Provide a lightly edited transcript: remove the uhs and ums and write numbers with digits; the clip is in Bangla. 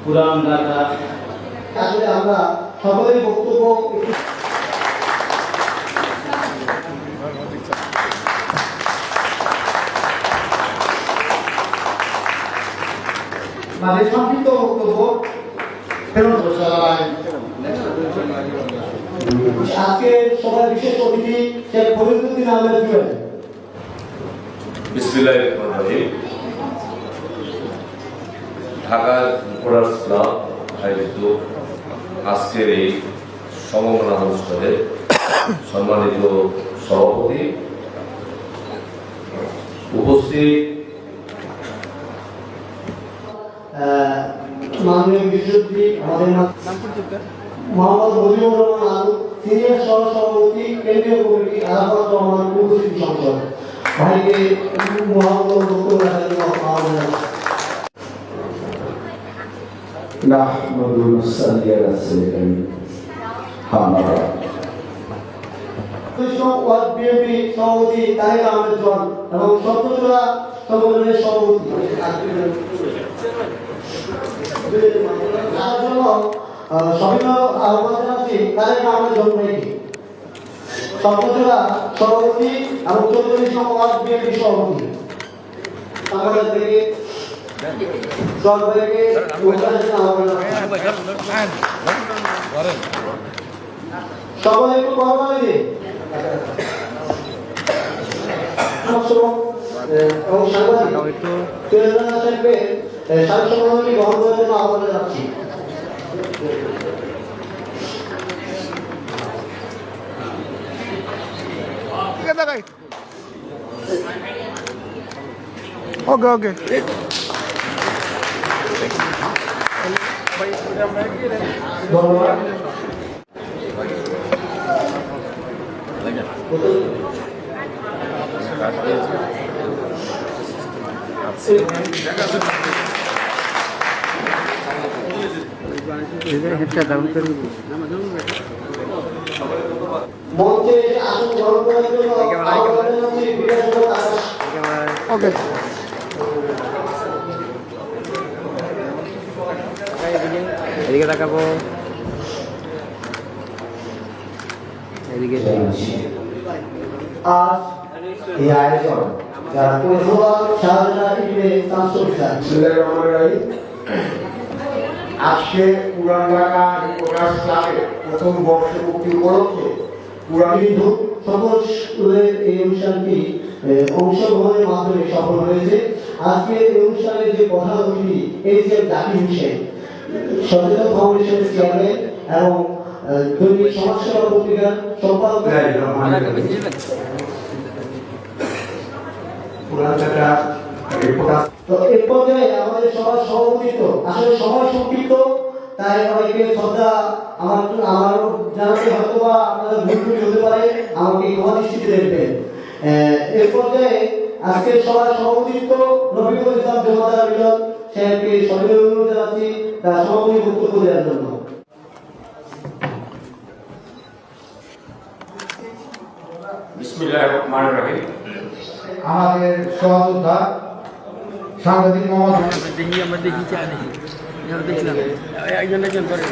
পুরান ঢাকা। আসলে আমরা সকলের বক্তব্য মানে সংক্ষিপ্ত বক্তব্য আজকে সবার বিশেষ অতিথি শেখ ফরিদুদ্দিন আহমেদ জুয়েল। বিসমিল্লাহির রহমানির রহিম। ঢাকা রিপোর্টার্স ক্লাব আয়োজিত আজকের এই সমবেদনা অনুষ্ঠানে সম্মানিত সভাপতি, উপস্থিত মাননীয় বিশ্বজিৎ, আমাদের মোহাম্মদ মুজিবুর রহমান আলু, সিনিয়র সহ সভাপতি কেন্দ্রীয় কমিটি আরাফাত রহমান, উপস্থিতি সংসদ ভাইকে মোহাম্মদ বক্তব্য রাখার জন্য আহ্বান জানাচ্ছি। ওয়ার্ড বিএনপি সভাপতি তারেক আহমেদ জন এবং সপ্তচূড়া সংগঠনের সভাপতি সবিনয় আহ্বান জানাচ্ছি তারেক আহমেদ জন ভাইকে, সপ্তচূড়া সভাপতি এবং 44 নং ওয়ার্ড বিএনপি সভাপতি। আমাদের থেকে সবাইকে সবাই একটু করবানি দিন এবং সাংবাদিক সাহেবকে সাংসদ গ্রহণ করার জন্য আহ্বান জানাচ্ছি। ওকে ওকে ধন্যবাদ। মঞ্চে আসন গ্রহণ করার জন্য আহ্বান জানাচ্ছি বিধানসভা আকাশ। ওকে এদিকে তাকাবো, এদিকে আজ এই আয়োজন যারা পরিচালক শাহজাহান ইবনে শামসুল ইসলাম। আজকে পুরান ঢাকা রিপোর্টার্স ক্লাবের প্রথম বর্ষপূর্তি উপলক্ষে কিন্তু সকল স্কুলের এই অনুষ্ঠানটি অংশগ্রহণের মাধ্যমে সফল হয়েছে। আজকে এই অনুষ্ঠানের যে প্রধান অতিথি এইচএম জাকির হোসেন, সচেতন ফাউন্ডেশনের চেয়ারম্যান এবং দৈনিক সমাজসেবা পত্রিকার সম্পাদক। পুরান ঢাকা রিপোর্টার্স তো এর পর্যায়ে আমাদের সবার সভাপতিত্ব, আসলে সময় সংক্ষিপ্ত, তাই অনেকে শ্রদ্ধা আমার জানাতে হয়তো বা আপনাদের ভুল হতে পারে, আমাকে ক্ষমা দৃষ্টিতে দেখবেন। এর পর্যায়ে আজকের সবার সভাপতিত্ব রফিকুল ইসলাম জমাদার মিলন সাহেবকে সবিনয় অনুরোধ জানাচ্ছি তার সভাপতি বক্তব্য দেওয়ার জন্য। বিসমিল্লাহির রহমানির রহিম। আমাদের সহযোদ্ধা সাংবাদিক মোহাম্মদ আমরা দেখি দেখলাম একজন একজন করে